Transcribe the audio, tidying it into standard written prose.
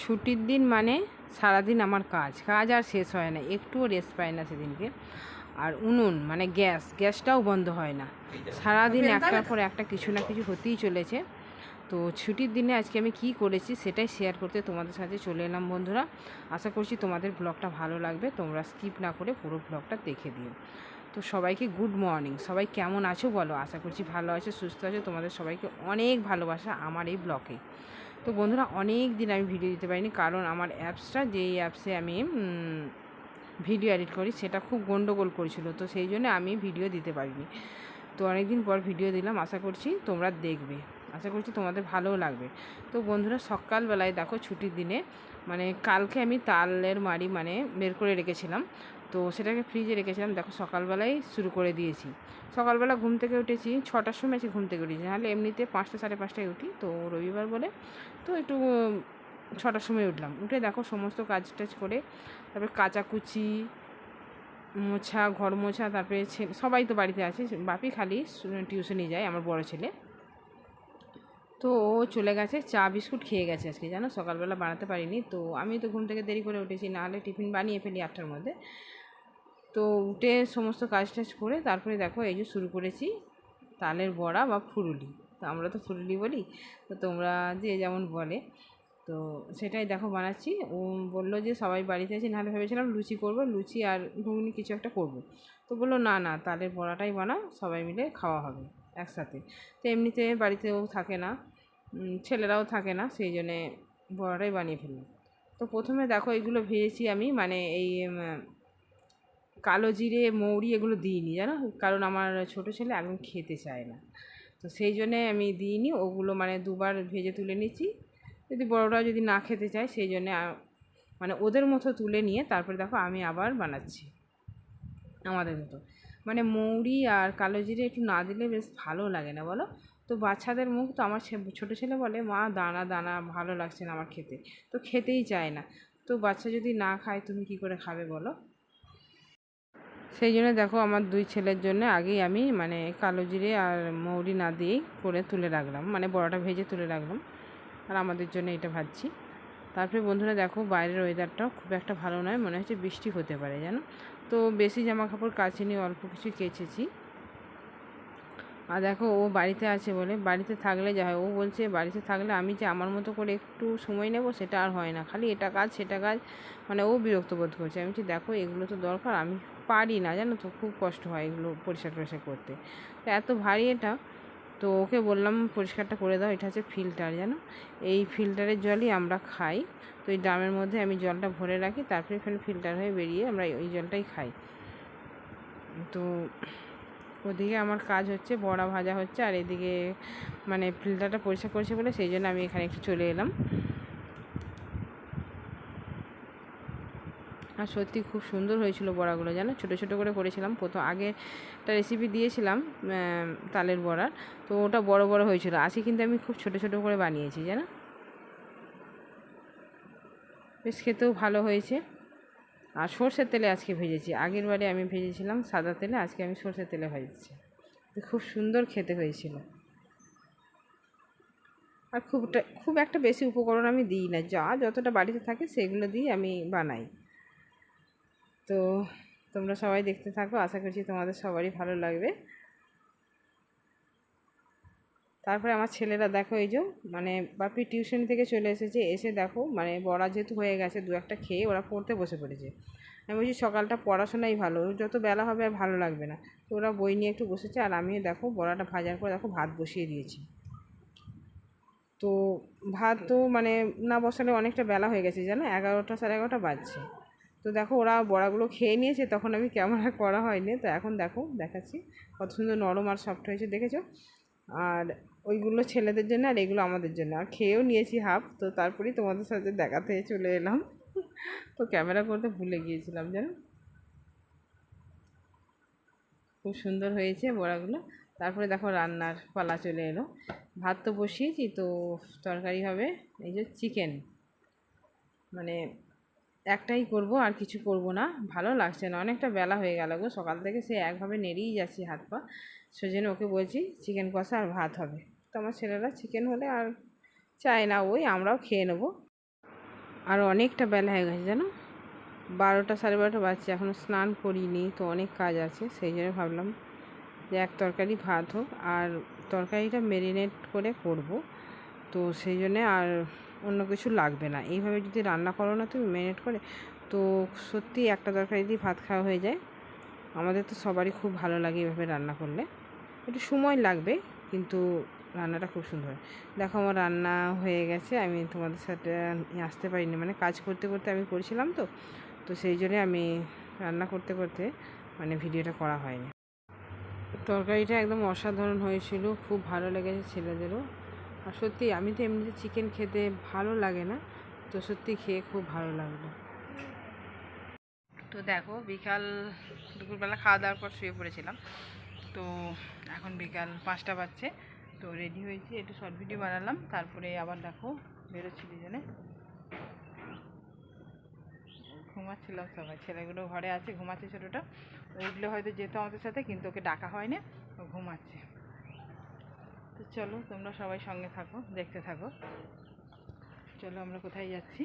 ছুটির দিন মানে সারাদিন আমার কাজ আর শেষ হয় না, একটুও রেস্ট পাই না সেদিনকে। আর উনুন মানে গ্যাসটাও বন্ধ হয় না, সারাদিন একটার পর একটা কিছু না কিছু হতেই চলেছে। তো ছুটির দিনে আজকে আমি কি করেছি সেটাই শেয়ার করতে তোমাদের সাথে চলে এলাম বন্ধুরা। আশা করছি তোমাদের ব্লগটা ভালো লাগবে, তোমরা স্কিপ না করে পুরো ব্লগটা দেখে দিও। তো সবাইকে গুড মর্নিং, সবাই কেমন আছো বলো? আশা করছি ভালো আছো, সুস্থ আছো। তোমাদের সবাইকে অনেক ভালোবাসা আমার এই ব্লগে। তো বন্ধুরা, অনেক দিন আমি ভিডিও দিতে পারিনি, কারণ আমার অ্যাপসটা, যেই অ্যাপসে আমি ভিডিও এডিট করি, সেটা খুব গন্ডগোল করেছিল, তো সেই জন্য আমি ভিডিও দিতে পারিনি। তো অনেক দিন পর ভিডিও দিলাম, আশা করছি তোমরা দেখবে, আশা করছি তোমাদের ভালোও লাগবে। তো বন্ধুরা, সকালবেলায় দেখো ছুটির দিনে মানে কালকে আমি তালের মাড়ি মানে বের করে রেখেছিলাম, তো সেটাকে ফ্রিজে রেখেছিলাম। দেখো সকালবেলায় শুরু করে দিয়েছি। সকালবেলা ঘুম থেকে উঠেছি 6টার সময়, ঘুম থেকে উঠেছি, নাহলে এমনিতে 5টা 5:30টায় উঠি, তো রবিবার বলে তো একটু 6টার সময় উঠলাম। উঠে দেখো সমস্ত কাজ টাজ করে, তারপরে কাচাকুচি, মোছা, ঘর মোছা, তারপরে সবাই তো বাড়িতে আছে, বাপি খালি টিউশনে যায়, আমার বড় ছেলে। তো ও চলে গেছে, চা বিস্কুট খেয়ে গেছে আজকে, জানো সকালবেলা বানাতে পারিনি। তো আমি তো ঘুম থেকে দেরি করে উঠেছি, নাহলে টিফিন বানিয়ে ফেলি 8টার মধ্যে। তো উঠে সমস্ত কাজ টাজ করে তারপরে দেখো এই যে শুরু করেছি তালের বড়া বা ফুরুলি। তো আমরা তো ফুরুলি বলি, তো তোমরা যে যেমন বলে, তো সেটাই দেখো বানাচ্ছি। ও বললো যে সবাই বাড়িতে আছে, নাহলে ভেবেছিলাম লুচি করব, লুচি আর ঘুগনি কিছু একটা করব। তো বললো না না, তালের বড়াটাই বানাও, সবাই মিলে খাওয়া হবে একসাথে। তো এমনিতে বাড়িতেও থাকে না, ছেলেরাও থাকে না, সেই জন্যে বড়াটাই বানিয়ে ফেললাম। তো প্রথমে দেখো এগুলো ভেজেছি আমি, মানে এই কালো জিরে, মৌরি এগুলো দিইনি, জানো, কারণ আমার ছোটো ছেলে একদম খেতে চায় না, তো সেই জন্যে আমি দিইনি ওগুলো, মানে দুবার ভেজে তুলে নিচ্ছি, যদি বড়োরা যদি না খেতে চায়, সেই জন্যে মানে ওদের মতো তুলে নিয়ে তারপরে দেখো আমি আবার বানাচ্ছি আমাদের মতো। মানে মৌরি আর কালো জিরে একটু না দিলে বেশ ভালো লাগে না, বলো? তো বাচ্চাদের মুখ তো, আমার ছোটো ছেলে বলে মা দানা দানা, ভালো লাগছে না আমার খেতে, তো খেতেই চায় না। তো বাচ্চা যদি না খায় তুমি কি করে খাবে বলো? সেই জন্য দেখো আমার দুই ছেলের জন্য আগেই আমি মানে কালো জিরে আর মৌরি না দিয়েই করে তুলে রাখলাম, মানে বড়াটা ভেজে তুলে রাখলাম, আর আমাদের জন্য এটা ভাজছি। তারপরে বন্ধুরা দেখো বাইরের ওয়েদারটাও খুব একটা ভালো নয়, মনে হচ্ছে বৃষ্টি হতে পারে, জানো। তো বেশি জামা কাপড় কাচিনি, অল্প কিছু কেচেছি। আর দেখো ও বাড়িতে আছে বলে, বাড়িতে থাকলে যা হয়, ও বলছে বাড়িতে থাকলে আমি যে আমার মতো করে একটু সময় নেব সেটা আর হয় না, খালি এটা কাজ সেটা কাজ, মানে ও বিরক্ত বোধ করছে। আমি বলছি দেখো এগুলো তো দরকার, আমি পারি না, জানো তো, খুব কষ্ট হয় এগুলো পরিষ্কার টরিষ্কার করতে, তো এত ভারী এটা। তো ওকে বললাম পরিষ্কারটা করে দাও, এটা হচ্ছে ফিল্টার, জানো, এই ফিল্টারের জলই আমরা খাই। তো এই ড্রামের মধ্যে আমি জলটা ভরে রাখি, তারপরে ফের ফিল্টার হয়ে বেরিয়ে আমরা ওই জলটাই খাই। তো ওদিকে আমার কাজ হচ্ছে, বড়া ভাজা হচ্ছে, আর এদিকে মানে ফিল্টারটা পরিষ্কার করছে বলে সেই জন্য আমি এখানে একটু চলে এলাম। আর সত্যি খুব সুন্দর হয়েছিল বড়াগুলো, জানো, ছোটো ছোটো করে করেছিলাম। প্রথম আগে একটা রেসিপি দিয়েছিলাম তালের বড়ার, তো ওটা বড় বড় হয়েছিল, আজকে কিন্তু আমি খুব ছোটো ছোটো করে বানিয়েছি, জানো, বেশ খেতেও ভালো হয়েছে। আর সর্ষের তেলে আজকে ভেজেছি, আগের বারে আমি ভেজেছিলাম সাদা তেলে, আজকে আমি সর্ষের তেলে ভেজেছি, খুব সুন্দর খেতে হয়েছিল। আর খুব একটা বেশি উপকরণ আমি দিই না, যতটা বাড়িতে থাকে সেগুলো দিয়ে আমি বানাই। তো তোমরা সবাই দেখতে থাকো, আশা করছি তোমাদের সবারই ভালো লাগবে। তারপরে আমার ছেলেরা দেখো এই যে মানে বাপি টিউশন থেকে চলে এসেছে, এসে দেখো মানে বড়া যেহেতু হয়ে গেছে, দু একটা খেয়ে ওরা পড়তে বসে পড়েছে। আমি বলছি সকালটা পড়াশোনাই ভালো, যত বেলা হবে আর ভালো লাগবে না। তো ওরা বই নিয়ে একটু বসেছে, আর আমি দেখো বড়াটা ভাজার পর দেখো ভাত বসিয়ে দিয়েছি। তো ভাত তো মানে না বসালে অনেকটা বেলা হয়ে গেছে, জানো, 11টা 11:30 বাজছে। তো দেখো ওরা বড়াগুলো খেয়ে নিয়েছে, তখন আমি ক্যামেরা করা হয়নি, তো এখন দেখো দেখাচ্ছি কত সুন্দর নরম আর সফট হয়েছে, দেখেছো। আর ওইগুলো ছেলেদের জন্য আর এগুলো আমাদের জন্য, আর খেয়েও নিয়েছি হাফ। তো তারপরেই তোমাদের সাথে দেখাতে চলে এলাম, তো ক্যামেরা করতে ভুলে গিয়েছিলাম, জানো। খুব সুন্দর হয়েছে বড়াগুলো। তারপরে দেখো রান্নার পালা চলে এলো। ভাত তো বসিয়েছি, তো তরকারি হবে এই যে চিকেন, মানে একটাই করব, আর কিছু করব না, ভালো লাগছে না, অনেকটা বেলা হয়ে গেল গো, সকাল থেকে সে একভাবে নেড়েই যাচ্ছি হাত পা। সেজন্য ওকে বলছি চিকেন কষা আর ভাত হবে। তো আমার ছেলেরা চিকেন হলে আর চায় না, ওই আমরাও খেয়ে নেবো। আর অনেকটা বেলা হয়ে গেছে জানো, 12টা 12:30 বাজছে, এখনও স্নান করিনি, তো অনেক কাজ আছে। সেই জন্য ভাবলাম যে এক তরকারি ভাত হোক, আর তরকারিটা মেরিনেট করে করব, তো সেই জন্যে আর অন্য কিছু লাগবে না। এইভাবে যদি রান্না করো না তুমি মেরিনেট করে, তো সত্যি একটা তরকারি দিয়ে ভাত খাওয়া হয়ে যায়। আমাদের তো সবারই খুব ভালো লাগে এভাবে রান্না করলে। একটু সময় লাগবে, কিন্তু রান্নাটা খুব সুন্দর হয়। দেখো আমার রান্না হয়ে গেছে, আমি তোমাদের সাথে আসতে পারিনি, মানে কাজ করতে করতে আমি করছিলাম, তো তো সেই জন্যে আমি রান্না করতে করতে মানে ভিডিওটা করা হয়নি। তরকারিটা একদম অসাধারণ হয়েছিল, খুব ভালো লেগেছে ছেলেদেরও। আর সত্যি আমি তো এমনিতে চিকেন খেতে ভালো লাগে না, তো সত্যি খেয়ে খুব ভালো লাগলো। তো দেখো বিকাল, দুপুরবেলা খাওয়া দাওয়ার পর শুয়ে পড়েছিলাম, তো এখন বিকাল 5টা বাজছে। তো রেডি হয়েছি, একটু শর্ট ভিডিও বানালাম, তারপরে আবার দেখো বেরোচ্ছি দুজনে। ঘুমাচ্ছিলাম সবাই, ছেলেগুলো ঘরে আছে, ঘুমাচ্ছে। ছোটোটা উঠলে হয়তো যেত আমাদের সাথে, কিন্তু ওকে ডাকা হয় না, ও ঘুমাচ্ছে। তো চলো তোমরা সবাই সঙ্গে থাকো, দেখতে থাকো। চলো আমরা কোথায় যাচ্ছি।